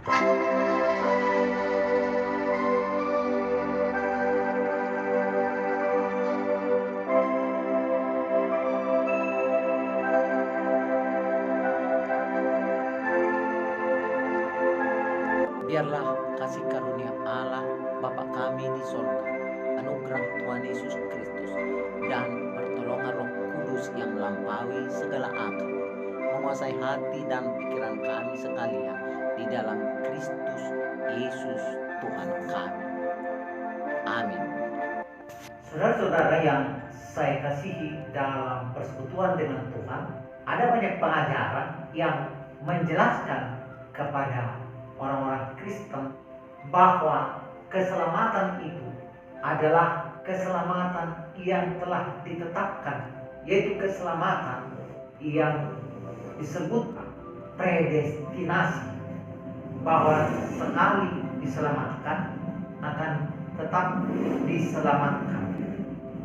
Biarlah kasih karunia Allah Bapa kami di sorga, anugerah Tuhan Yesus Kristus, dan pertolongan Roh Kudus yang melampaui segala akal, menguasai hati dan pikiran kami sekalian di dalam Kristus Yesus Tuhan kami. Amin. Saudara-saudara yang saya kasihi dalam persekutuan dengan Tuhan, ada banyak pengajaran yang menjelaskan kepada orang-orang Kristen bahwa keselamatan itu adalah keselamatan yang telah ditetapkan, yaitu keselamatan yang disebut predestinasi, bahwa sekali diselamatkan akan tetap diselamatkan.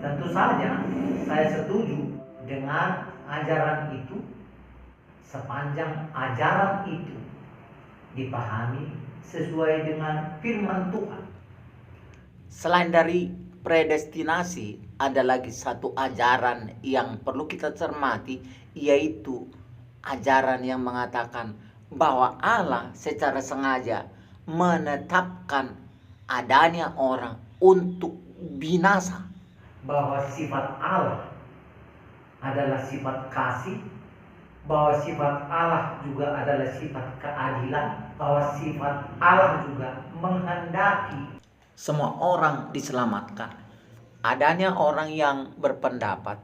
Tentu saja saya setuju dengan ajaran itu sepanjang ajaran itu dipahami sesuai dengan firman Tuhan. Selain dari predestinasi, ada lagi satu ajaran yang perlu kita cermati, yaitu ajaran yang mengatakan bahwa Allah secara sengaja menetapkan adanya orang untuk binasa. Bahwa sifat Allah adalah sifat kasih, bahwa sifat Allah juga adalah sifat keadilan, bahwa sifat Allah juga menghendaki semua orang diselamatkan. Adanya orang yang berpendapat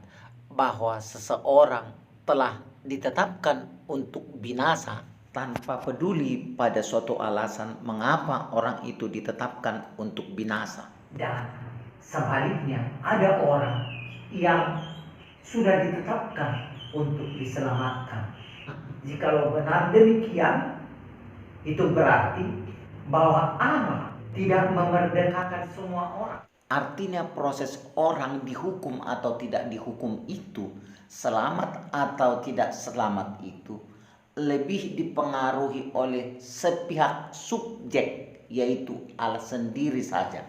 bahwa seseorang telah ditetapkan untuk binasa tanpa peduli pada suatu alasan mengapa orang itu ditetapkan untuk binasa. Dan sebaliknya ada orang yang sudah ditetapkan untuk diselamatkan. Jikalau benar demikian, itu berarti bahwa Allah tidak memerdekakan semua orang. Artinya proses orang dihukum atau tidak dihukum itu, selamat atau tidak selamat itu, lebih dipengaruhi oleh sepihak subjek, yaitu Allah sendiri saja.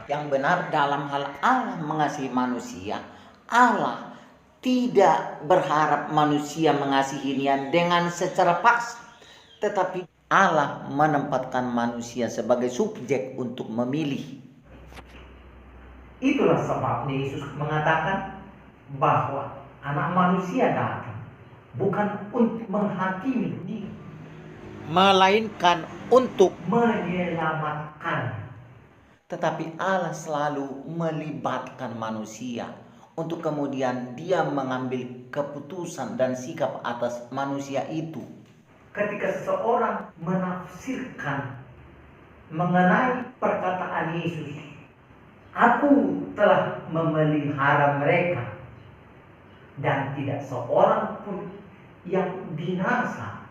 Yang benar dalam hal Allah mengasihi manusia, Allah tidak berharap manusia mengasihinya dengan secara paksa, tetapi Allah menempatkan manusia sebagai subjek untuk memilih. Itulah sebabnya Yesus mengatakan bahwa anak manusia datang bukan untuk menghakimi diri, melainkan untuk menyelamatkan. Tetapi Allah selalu melibatkan manusia untuk kemudian dia mengambil keputusan dan sikap atas manusia itu. Ketika seseorang menafsirkan mengenai perkataan Yesus, "Aku telah memelihara mereka dan tidak seorang pun yang binasa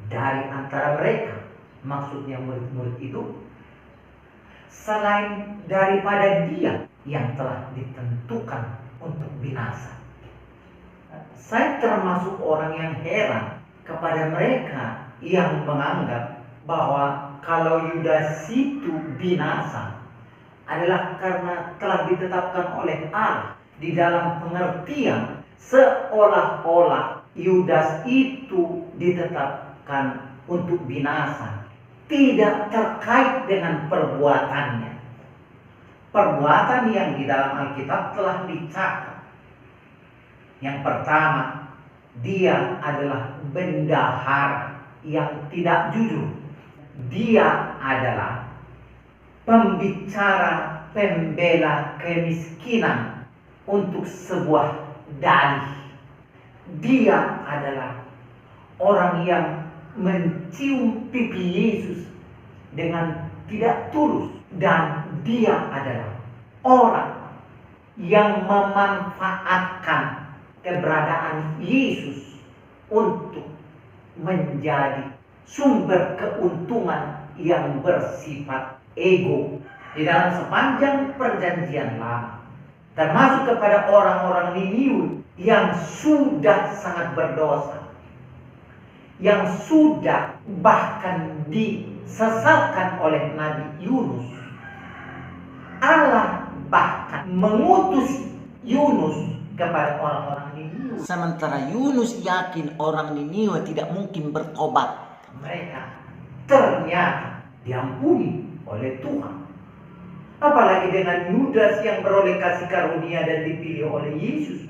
dari antara mereka," maksudnya murid-murid itu, selain daripada dia yang telah ditentukan untuk binasa. Saya termasuk orang yang heran kepada mereka yang menganggap bahwa kalau Yudas itu binasa adalah karena telah ditetapkan oleh Allah, di dalam pengertian seolah-olah Yudas itu ditetapkan untuk binasa, tidak terkait dengan perbuatannya. Perbuatan yang di dalam Alkitab telah dicatat. Yang pertama, dia adalah bendahara yang tidak jujur. Dia adalah pembicara pembela kemiskinan untuk sebuah dalih. Dia adalah orang yang mencium pipi Yesus dengan tidak tulus, dan dia adalah orang yang memanfaatkan keberadaan Yesus untuk menjadi sumber keuntungan yang bersifat ego. Di dalam sepanjang perjanjian lama, termasuk kepada orang-orang Niniwe yang sudah sangat berdosa, yang sudah bahkan disesalkan oleh Nabi Yunus, Allah bahkan mengutus Yunus kepada orang-orang Niniwe. Sementara Yunus yakin orang Niniwe tidak mungkin bertobat. Mereka ternyata diampuni oleh Tuhan. Apalagi dengan Yudas yang beroleh kasih karunia dan dipilih oleh Yesus.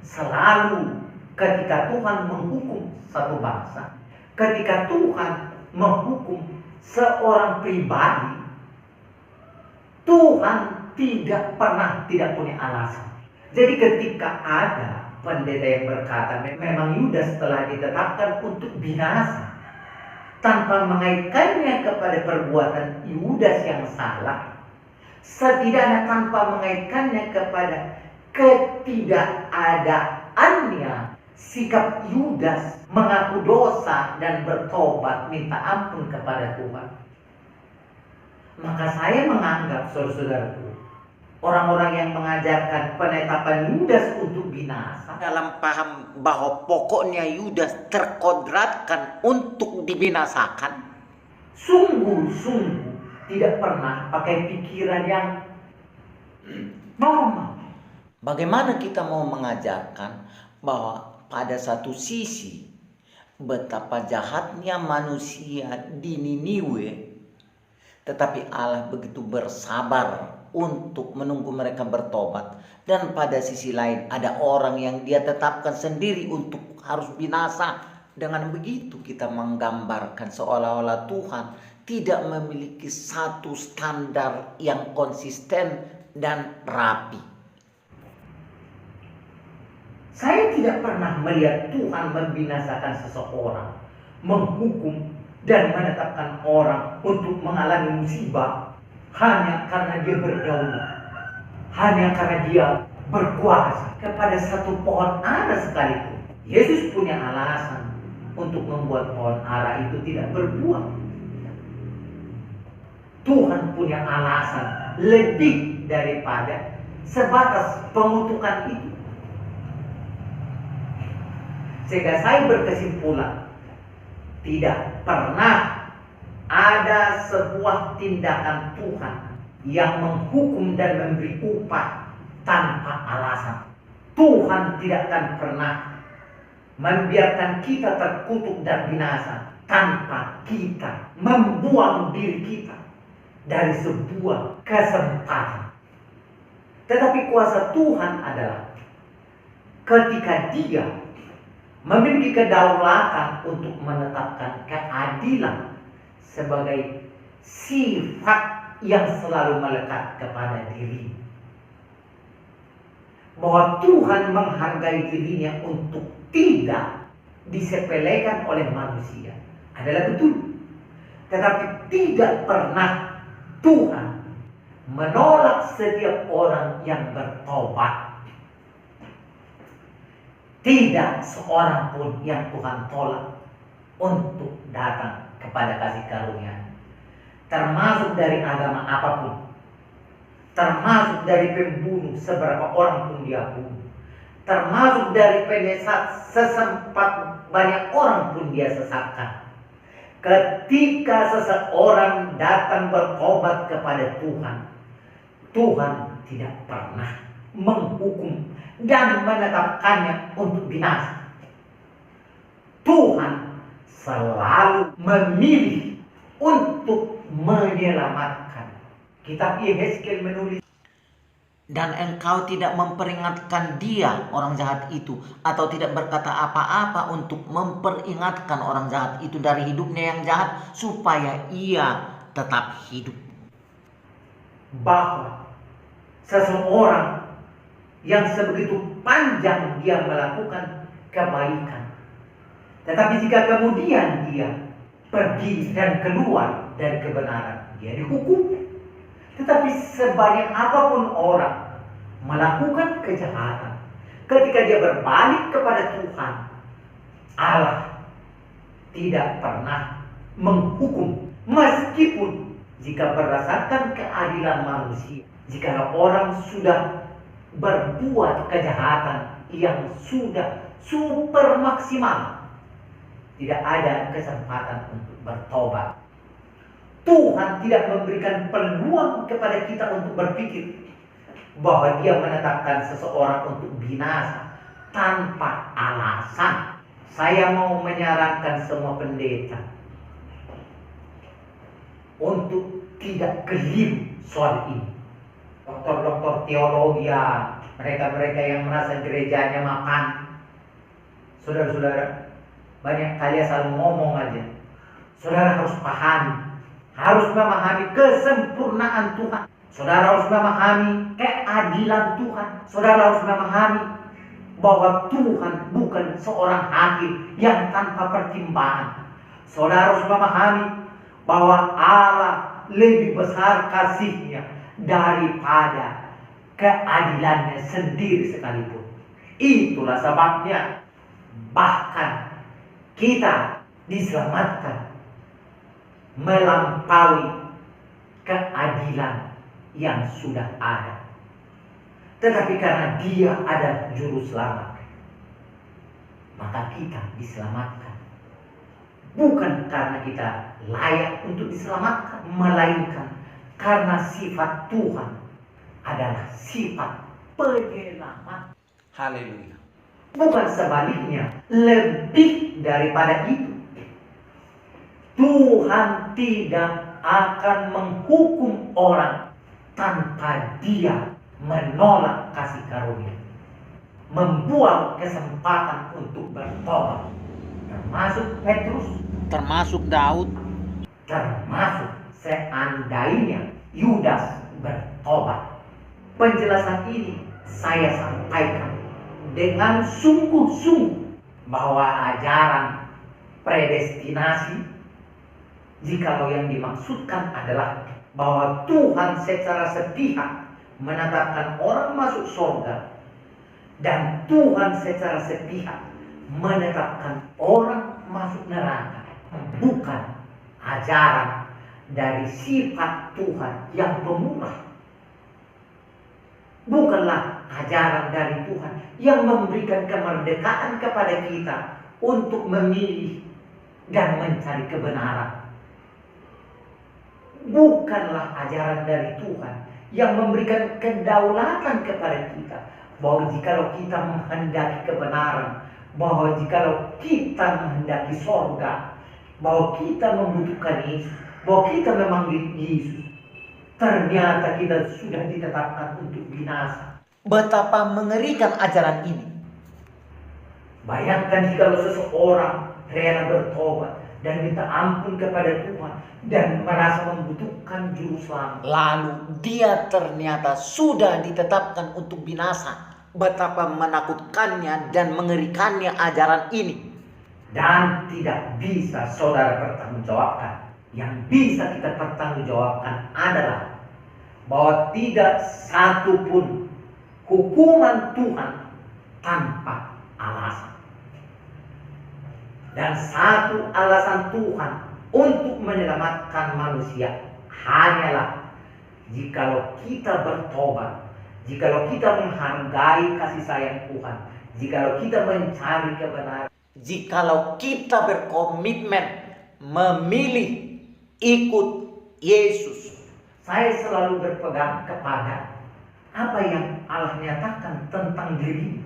Selalu ketika Tuhan menghukum satu bangsa, ketika Tuhan menghukum seorang pribadi, Tuhan tidak pernah tidak punya alasan. Jadi ketika ada pendeta yang berkata memang Yudas telah ditetapkan untuk binasa, tanpa mengaitkannya kepada perbuatan Yudas yang salah, setidaknya tanpa mengaitkannya kepada ketidakadaannya sikap Yudas mengaku dosa dan bertobat minta ampun kepada Tuhan, maka saya menganggap, saudara-saudaraku, orang-orang yang mengajarkan penetapan Yudas untuk binasa Dalam paham bahwa pokoknya Yudas terkodratkan untuk dibinasakan, sungguh-sungguh tidak pernah pakai pikiran yang normal. bagaimana kita mau mengajarkan bahwa pada satu sisi betapa jahatnya manusia di Niniwe, tetapi Allah begitu bersabar untuk menunggu mereka bertobat. Dan pada sisi lain ada orang yang dia tetapkan sendiri untuk harus binasa. Dengan begitu kita menggambarkan seolah-olah Tuhan tidak memiliki satu standar yang konsisten dan rapi. Saya tidak pernah melihat Tuhan membinasakan seseorang, menghukum dan menetapkan orang untuk mengalami musibah hanya karena dia berdaulat, hanya karena dia berkuasa kepada satu pohon ara sekalipun. Yesus punya alasan untuk membuat pohon ara itu tidak berbuah. Tuhan punya alasan lebih daripada sebatas pengutukan itu. Sehingga saya berkesimpulan, tidak pernah ada sebuah tindakan Tuhan yang menghukum dan memberi upah tanpa alasan. Tuhan tidak akan pernah membiarkan kita terkutuk dan binasa tanpa kita membuang diri kita dari sebuah kesempatan. Tetapi kuasa Tuhan adalah ketika Dia memiliki kedaulatan untuk menetapkan keadilan sebagai sifat yang selalu melekat kepada diri. Bahwa Tuhan menghargai dirinya untuk tidak disepelekan oleh manusia adalah betul. Tetapi tidak pernah Tuhan menolak setiap orang yang bertobat. Tidak seorang pun yang Tuhan tolak untuk datang kepada kasih karunia, termasuk dari agama apapun, termasuk dari pembunuh seberapa orang pun dia bunuh, termasuk dari penyesat sesempat banyak orang pun dia sesatkan. Ketika seseorang datang bertobat kepada Tuhan, Tuhan tidak pernah menghukum dan menetapkannya untuk binasa. Tuhan selalu memilih untuk menyelamatkan. Kitab Yehezkiel menulis, dan engkau tidak memperingatkan dia, orang jahat itu, atau tidak berkata apa-apa untuk memperingatkan orang jahat itu dari hidupnya yang jahat, supaya ia tetap hidup. bahwa seseorang yang sebegitu panjang dia melakukan kebaikan, tetapi jika kemudian dia pergi dan keluar dari kebenaran, dia dihukum. Tetapi sebanyak apapun orang melakukan kejahatan, ketika dia berbalik kepada Tuhan, Allah tidak pernah menghukum, meskipun jika berdasarkan keadilan manusia, jika orang sudah berbuat kejahatan yang sudah super maksimal, tidak ada kesempatan untuk bertobat. Tuhan tidak memberikan peluang kepada kita untuk berpikir bahwa Dia menetapkan seseorang untuk binasa tanpa alasan. Saya mau menyarankan semua pendeta untuk tidak keliru soal ini. Doktor-doktor teologi, mereka-mereka yang merasa gerejanya makan, saudara-saudara, banyak kali asal ngomong aja. Saudara harus pahami, harus memahami kesempurnaan Tuhan. Saudara harus memahami keadilan Tuhan. Saudara harus memahami bahwa Tuhan bukan seorang hakim yang tanpa pertimbangan. Saudara harus memahami bahwa Allah lebih besar kasihnya daripada keadilannya sendiri sekalipun. Itulah sebabnya bahkan kita diselamatkan melampaui keadilan yang sudah ada. Tetapi karena Dia ada juru selamat, maka kita diselamatkan. Bukan karena kita layak untuk diselamatkan, melainkan karena sifat Tuhan adalah sifat penyelamat. Haleluya. Bukan sebaliknya, lebih daripada itu. Tuhan tidak akan menghukum orang tanpa Dia menolak kasih karunia, membuang kesempatan untuk bertobat, termasuk Petrus, Termasuk Daud, termasuk seandainya Yudas bertobat. Penjelasan ini saya sampaikan dengan sungguh-sungguh bahwa ajaran predestinasi, jikalau yang dimaksudkan adalah bahwa Tuhan secara sepihak menetapkan orang masuk surga, dan Tuhan secara sepihak menetapkan orang masuk neraka, bukan ajaran dari sifat Tuhan yang pemurah. Bukanlah ajaran dari Tuhan yang memberikan kemerdekaan kepada kita untuk memilih dan mencari kebenaran. Bukanlah ajaran dari Tuhan yang memberikan kedaulatan kepada kita, bahwa jikalau kita menghendaki kebenaran, bahwa jikalau kita menghendaki sorga, bahwa kita membutuhkan Yesus, bahwa kita memanggil Yesus, ternyata kita sudah ditetapkan untuk binasa. betapa mengerikan ajaran ini. Bayangkan jikalau seseorang rela bertobat dan minta ampun kepada Tuhan dan merasa membutuhkan juru selamat, Lalu dia ternyata sudah ditetapkan untuk binasa. Betapa menakutkannya dan mengerikannya ajaran ini. dan tidak bisa saudara pertanggungjawabkan. Yang bisa kita pertanggungjawabkan adalah bahwa tidak satu pun hukuman Tuhan tanpa alasan. Dan satu alasan Tuhan untuk menyelamatkan manusia hanyalah jikalau kita bertobat, jikalau kita menghargai kasih sayang Tuhan, jikalau kita mencari kebenaran, Jikalau kita berkomitmen memilih ikut Yesus. Saya selalu berpegang kepada apa yang Allah nyatakan tentang diri.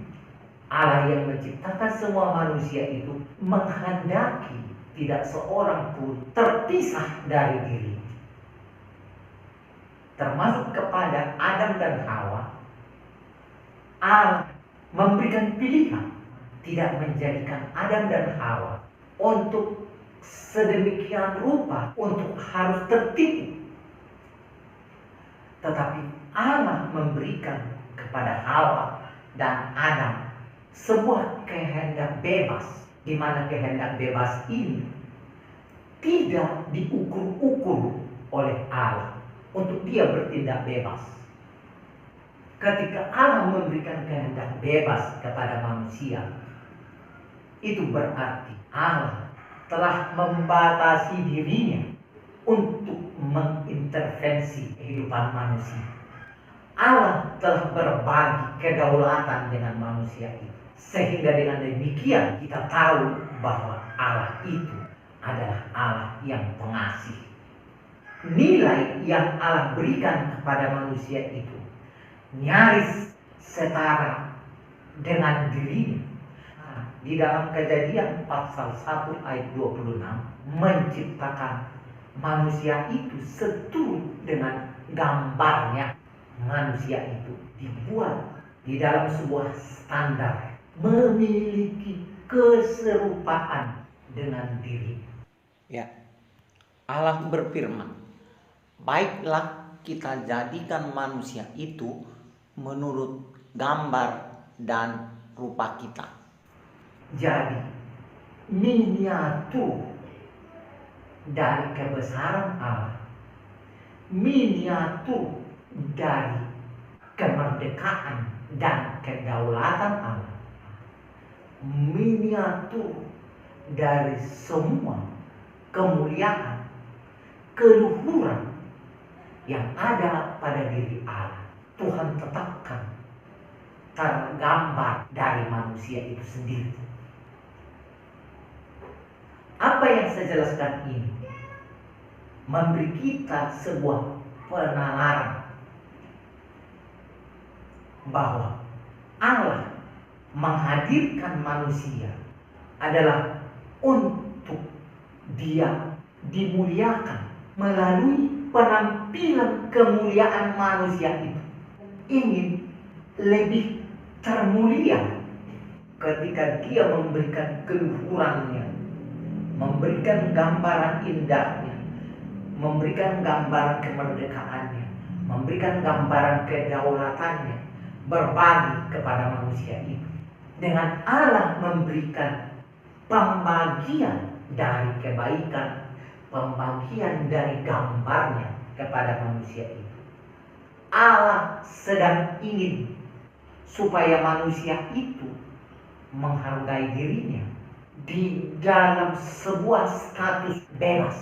Allah yang menciptakan semua manusia itu menghendaki tidak seorang pun terpisah dari diri. Termasuk kepada Adam dan Hawa, Allah memberikan pilihan, tidak menjadikan Adam dan Hawa untuk sedemikian rupa untuk harus tertipu. Tetapi Allah memberikan kepada Hawa dan Adam sebuah kehendak bebas, di mana kehendak bebas ini tidak diukur-ukur oleh Allah untuk dia bertindak bebas. Ketika Allah memberikan kehendak bebas kepada manusia, itu berarti Allah telah membatasi dirinya untuk mengintervensi kehidupan manusia. Allah telah berbagi kedaulatan dengan manusia itu. Sehingga dengan demikian kita tahu bahwa Allah itu adalah Allah yang pengasih. Nilai yang Allah berikan kepada manusia itu nyaris setara dengan dirinya. Di dalam Kejadian pasal 1 ayat 26 menciptakan manusia itu seturut dengan gambarnya. Manusia itu dibuat di dalam sebuah standar, memiliki keserupaan dengan diri. Ya, Allah berfirman, baiklah kita jadikan manusia itu menurut gambar dan rupa kita. Jadi, miniatur dari kebesaran Allah, miniatur dari kemerdekaan dan kedaulatan Allah, miniatur dari semua kemuliaan, keluhuran yang ada pada diri Allah, Tuhan tetapkan tergambar dari manusia itu sendiri. Apa yang saya jelaskan ini memberi kita sebuah penalaran bahwa Allah menghadirkan manusia adalah untuk dia dimuliakan melalui penampilan kemuliaan manusia itu. Ingin lebih termulia ketika dia memberikan keluhurannya, memberikan gambaran indahnya, memberikan gambaran kemerdekaannya, memberikan gambaran kedaulatannya, berbagi kepada manusia itu. Dengan Allah memberikan pembagian dari kebaikan, pembagian dari gambarnya kepada manusia itu. Allah sedang ingin supaya manusia itu menghargai dirinya di dalam sebuah status bebas,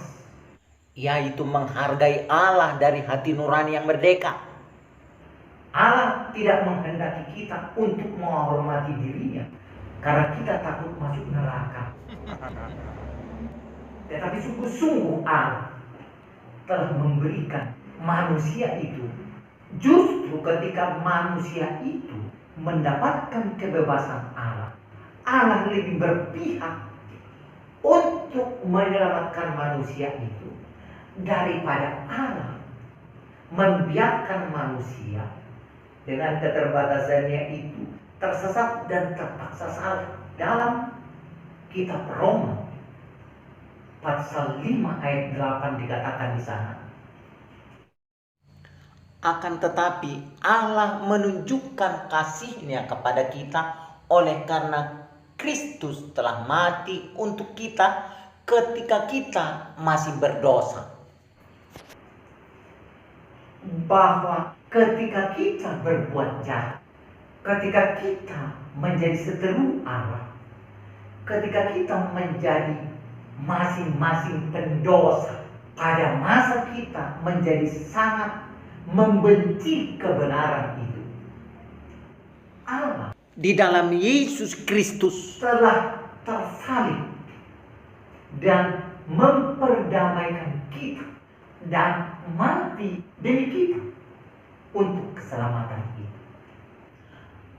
yaitu menghargai Allah dari hati nurani yang merdeka. Allah tidak menghendaki kita untuk menghormati dirinya karena kita takut masuk neraka. Tetapi sungguh-sungguh Allah telah memberikan manusia itu, justru ketika manusia itu mendapatkan kebebasan Allah, Allah lebih berpihak untuk menyelamatkan manusia itu daripada Allah membiarkan manusia dengan keterbatasannya itu tersesat dan terpaksa salah. Dalam kitab Roma pasal 5 ayat 8 dikatakan di sana, akan tetapi Allah menunjukkan kasih-Nya kepada kita oleh karena Kristus telah mati untuk kita ketika kita masih berdosa. bahwa ketika kita berbuat jahat, ketika kita menjadi seteru Allah, ketika kita menjadi masing-masing pendosa, pada masa kita menjadi sangat membenci kebenaran itu, Allah Di dalam Yesus Kristus telah tersalib dan memperdamaikan kita dan mati demi kita untuk keselamatan kita.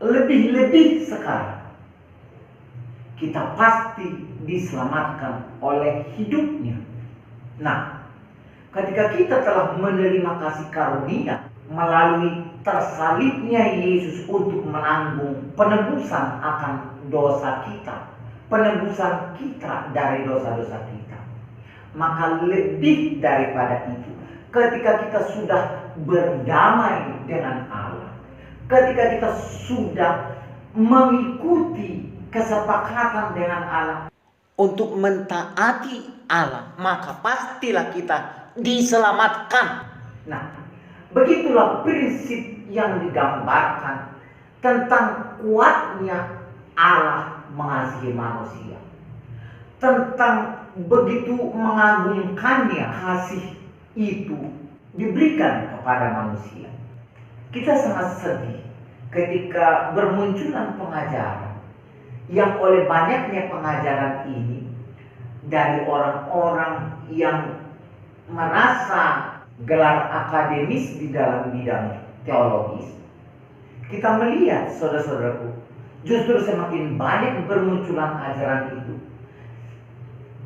Lebih-lebih sekarang kita pasti diselamatkan oleh hidupnya. Nah, ketika kita telah menerima kasih karunia melalui tersalibnya Yesus untuk menanggung penebusan akan dosa kita, penebusan kita dari dosa-dosa kita, maka lebih daripada itu, ketika kita sudah berdamai dengan Allah, ketika kita sudah mengikuti kesepakatan dengan Allah untuk mentaati Allah, maka pastilah kita diselamatkan. Nah, begitulah prinsip yang digambarkan tentang kuatnya Allah mengasihi manusia, tentang begitu mengagumkannya kasih itu diberikan kepada manusia. Kita sangat sedih ketika bermunculan pengajaran yang oleh banyaknya pengajaran ini dari orang-orang yang merasa gelar akademis di dalam bidang teologis, kita melihat, saudara-saudaraku, justru semakin banyak bermunculan ajaran itu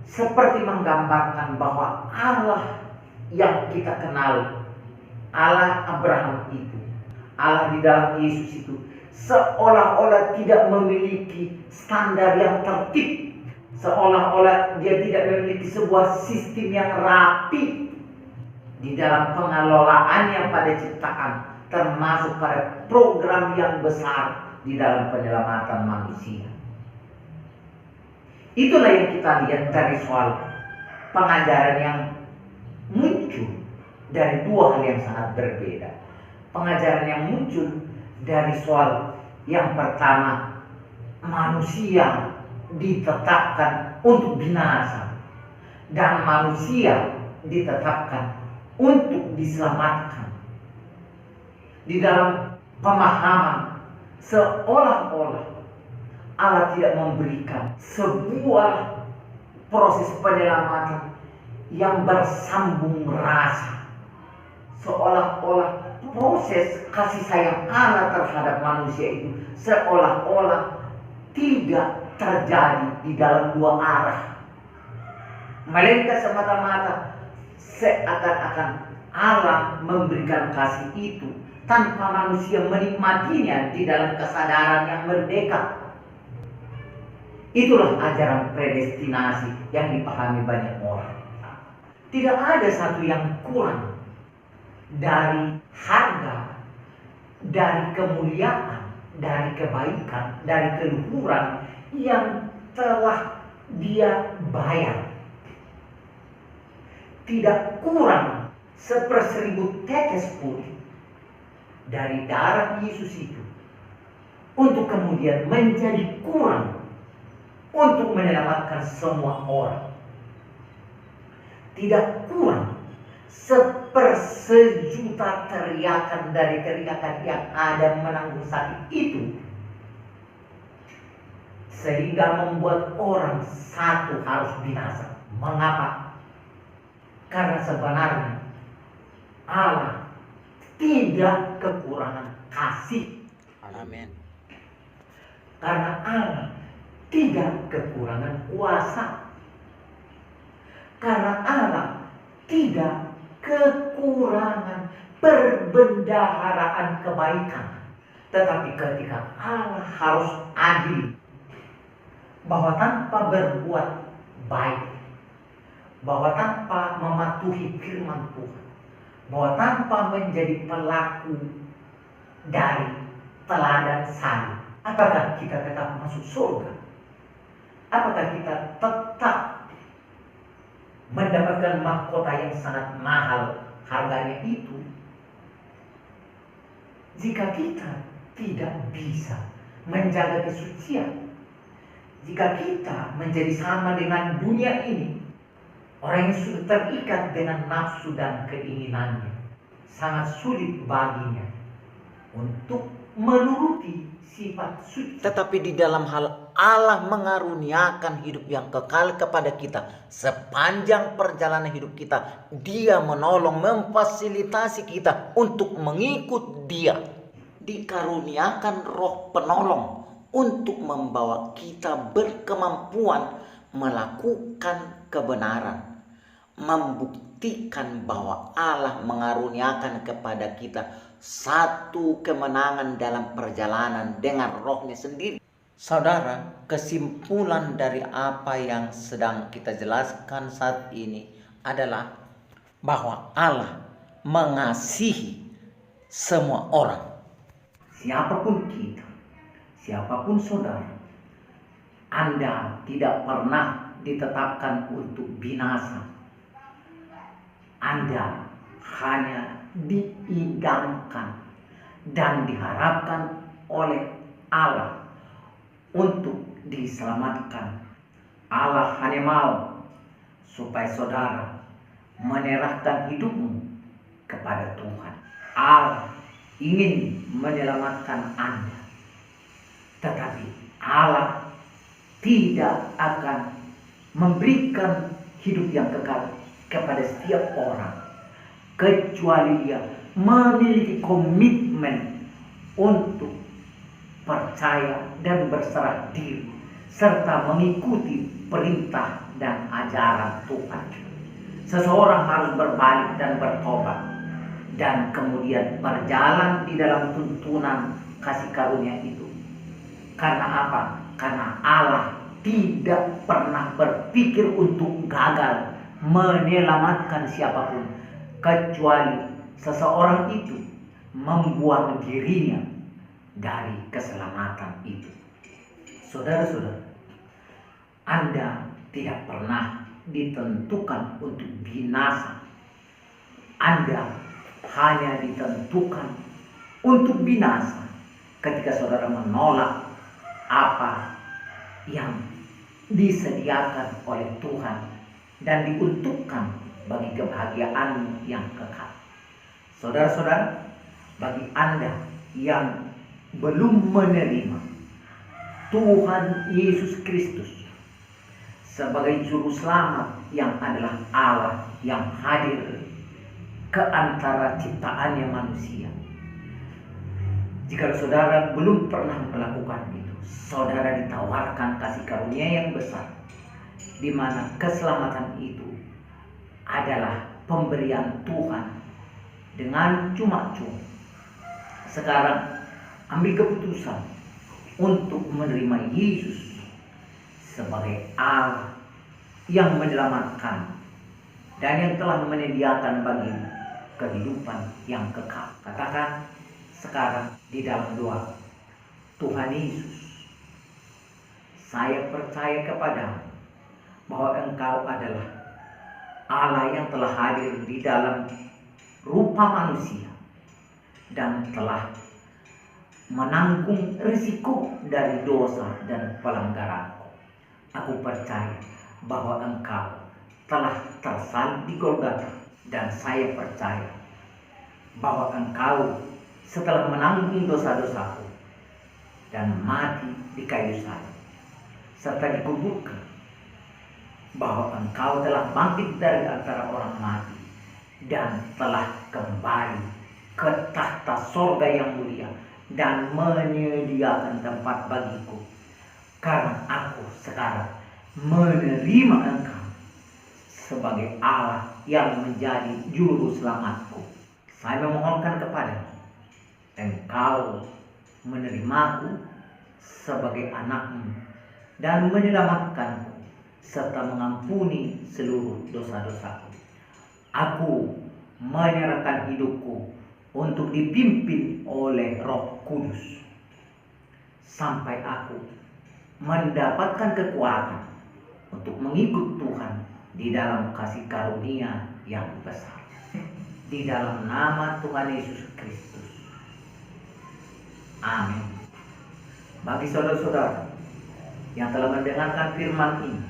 seperti menggambarkan bahwa Allah yang kita kenal, Allah Abraham itu, Allah di dalam Yesus itu, seolah-olah tidak memiliki standar yang tertib, seolah-olah dia tidak memiliki sebuah sistem yang rapi di dalam pengelolaannya pada ciptaan, termasuk pada program yang besar di dalam penyelamatan manusia. Itulah yang kita lihat dari soal pengajaran yang muncul dari dua hal yang sangat berbeda. Pengajaran yang muncul dari soal yang pertama, manusia ditetapkan untuk binasa dan manusia ditetapkan untuk diselamatkan. Di dalam pemahaman seolah-olah Allah tidak memberikan sebuah proses penyelamatan yang bersambung rasa, seolah-olah proses kasih sayang Allah terhadap manusia itu seolah-olah tidak terjadi di dalam dua arah, melainkan semata-mata seakan-akan Allah memberikan kasih itu tanpa manusia menikmatinya di dalam kesadaran yang merdeka. Itulah ajaran predestinasi yang dipahami banyak orang. Tidak ada satu yang kurang dari harga, dari kemuliaan, dari kebaikan, dari keluhuran yang telah dia bayar. Tidak kurang 1/1000 tetes pun dari darah Yesus itu untuk kemudian menjadi kurang untuk menyelamatkan semua orang. Tidak kurang 1/1000 teriakan dari teriakan yang ada menanggung sakit itu, sehingga membuat orang satu harus binasa. Mengapa? Karena sebenarnya Allah tidak kekurangan kasih. Amin. Karena Allah tidak kekurangan kuasa. Karena Allah tidak kekurangan perbendaharaan kebaikan. Tetapi ketika Allah harus adil, bahwa tanpa berbuat baik, bahwa tanpa mematuhi firman Tuhan, bahwa tanpa menjadi pelaku dari teladan salib, apakah kita tetap masuk surga? Apakah kita tetap mendapatkan mahkota yang sangat mahal harganya itu? Jika kita tidak bisa menjaga kesucian, jika kita menjadi sama dengan dunia ini, orang yang sudah terikat dengan nafsu dan keinginannya, sangat sulit baginya untuk menuruti sifat suci. Tetapi di dalam hal Allah mengaruniakan hidup yang kekal kepada kita sepanjang perjalanan hidup kita, Dia menolong, memfasilitasi kita untuk mengikut Dia. Dikaruniakan roh penolong untuk membawa kita berkemampuan melakukan kebenaran, membuktikan bahwa Allah mengaruniakan kepada kita satu kemenangan dalam perjalanan dengan rohnya sendiri. Saudara, kesimpulan dari apa yang sedang kita jelaskan saat ini adalah bahwa Allah mengasihi semua orang. Siapapun kita, siapapun saudara, Anda tidak pernah ditetapkan untuk binasa. Anda hanya diidamkan dan diharapkan oleh Allah untuk diselamatkan. Allah hanya mau supaya saudara menyerahkan hidupmu kepada Tuhan. Allah ingin menyelamatkan Anda, tetapi Allah tidak akan memberikan hidup yang kekal kepada setiap orang, kecuali dia memiliki komitmen untuk percaya dan berserah diri serta mengikuti perintah dan ajaran Tuhan. Seseorang harus berbalik dan bertobat dan kemudian berjalan di dalam tuntunan kasih karunia itu. Karena apa? Karena Allah tidak pernah berpikir untuk gagal menyelamatkan siapapun, kecuali seseorang itu membuang dirinya dari keselamatan itu. Saudara-saudara, Anda tidak pernah ditentukan untuk binasa. Anda hanya ditentukan untuk binasa ketika saudara menolak apa yang disediakan oleh Tuhan dan diuntukkan bagi kebahagiaan yang kekal. Saudara-saudara, bagi Anda yang belum menerima Tuhan Yesus Kristus sebagai juru selamat yang adalah Allah yang hadir ke antara ciptaannya manusia, jika saudara belum pernah melakukan itu, saudara ditawarkan kasih karunia yang besar, di mana keselamatan itu adalah pemberian Tuhan dengan cuma-cuma. Sekarang ambil keputusan untuk menerima Yesus sebagai Allah yang menyelamatkan dan yang telah menyediakan bagi kehidupan yang kekal. Katakan sekarang di dalam doa, Tuhan Yesus, saya percaya kepadamu bahwa Engkau adalah Allah yang telah hadir di dalam rupa manusia dan telah menanggung risiko dari dosa dan pelanggaranku. Aku percaya bahwa Engkau telah tersalib di Golgota, dan saya percaya bahwa Engkau setelah menanggung dosa-dosaku dan mati di kayu salib serta dikuburkan, bahwa Engkau telah bangkit dari antara orang mati dan telah kembali ke tahta sorga yang mulia dan menyediakan tempat bagiku. Karena aku sekarang menerima Engkau sebagai Allah yang menjadi juru selamatku. Saya memohonkan kepadamu, Engkau menerimaku sebagai anakmu dan menyelamatkanku serta mengampuni seluruh dosa-dosaku. Aku menyerahkan hidupku untuk dipimpin oleh Roh Kudus sampai aku mendapatkan kekuatan untuk mengikut Tuhan di dalam kasih karunia yang besar. Di dalam nama Tuhan Yesus Kristus. Amin. Bagi saudara-saudara yang telah mendengarkan firman ini,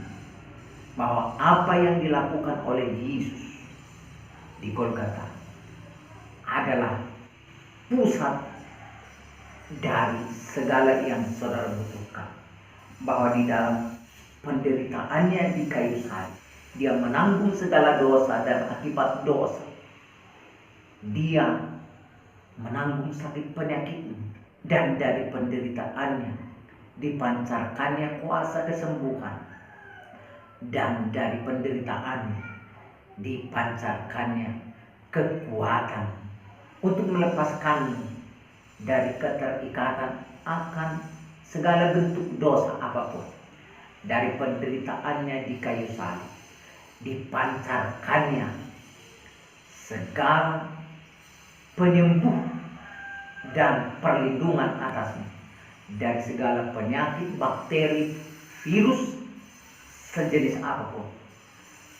bahwa apa yang dilakukan oleh Yesus di Golgota adalah pusat dari segala yang saudara butuhkan. Bahwa di dalam penderitaannya di kayu salib, dia menanggung segala dosa dan akibat dosa. Dia menanggung sakit penyakitmu, dan dari penderitaannya dipancarkannya kuasa kesembuhan, dan dari penderitaannya dipancarkannya kekuatan untuk melepaskanmu dari keterikatan akan segala bentuk dosa apapun. Dari penderitaannya di kayu salib dipancarkannya segala penyembuh dan perlindungan atasmu dari segala penyakit, bakteri, virus, sejenis apapun.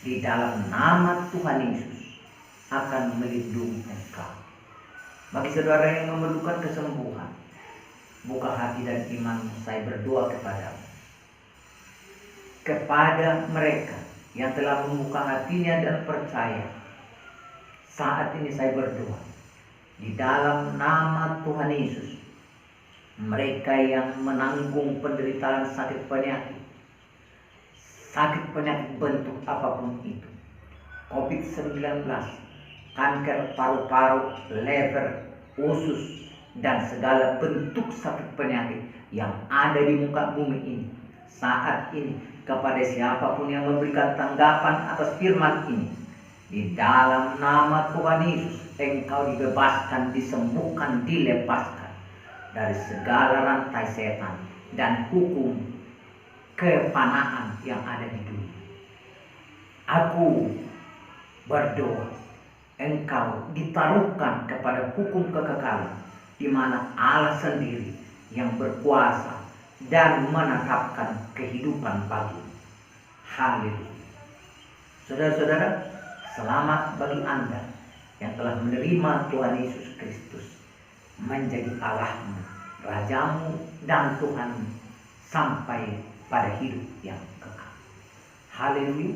Di dalam nama Tuhan Yesus akan melindungi engkau. Bagi saudara yang memerlukan kesembuhan, buka hati dan iman, saya berdoa kepada mereka yang telah membuka hatinya dan percaya. Saat ini saya berdoa di dalam nama Tuhan Yesus, mereka yang menanggung penderitaan sakit penyakit, sakit penyakit bentuk apapun itu, COVID-19, kanker paru-paru, lever, usus, dan segala bentuk sakit penyakit yang ada di muka bumi ini saat ini, kepada siapapun yang memberikan tanggapan atas firman ini, di dalam nama Tuhan Yesus, engkau dibebaskan, disembuhkan, dilepaskan dari segala rantai setan dan hukum kepanaan yang ada di dunia. Aku berdoa, engkau ditaruhkan kepada hukum kekekalan, di mana Allah sendiri yang berkuasa dan menetapkan kehidupan bagimu. Haleluya. Saudara-saudara, selamat bagi Anda yang telah menerima Tuhan Yesus Kristus menjadi Allahmu, Rajamu, dan Tuhanmu sampai pada hidup yang kekal. Haleluya.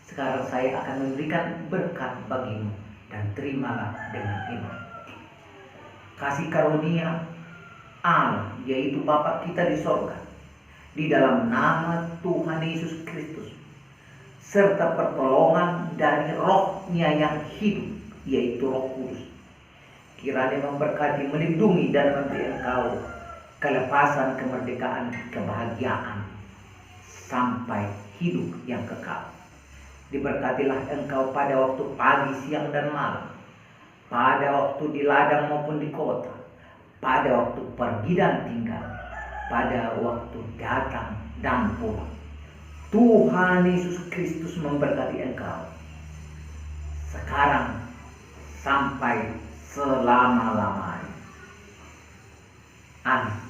Sekarang saya akan memberikan berkat bagimu, dan terimalah dengan iman. Kasih karunia Allah, yaitu Bapa kita di sorga, di dalam nama Tuhan Yesus Kristus, serta pertolongan dari Roh-Nya yang hidup, yaitu Roh Kudus, kiranya memberkati, melindungi, dan memberi engkau kelepasan, kemerdekaan, kebahagiaan sampai hidup yang kekal. Diberkatilah engkau pada waktu pagi, siang, dan malam, pada waktu di ladang maupun di kota, pada waktu pergi dan tinggal, pada waktu datang dan pulang. Tuhan Yesus Kristus memberkati engkau sekarang sampai selama-lamanya. Amin.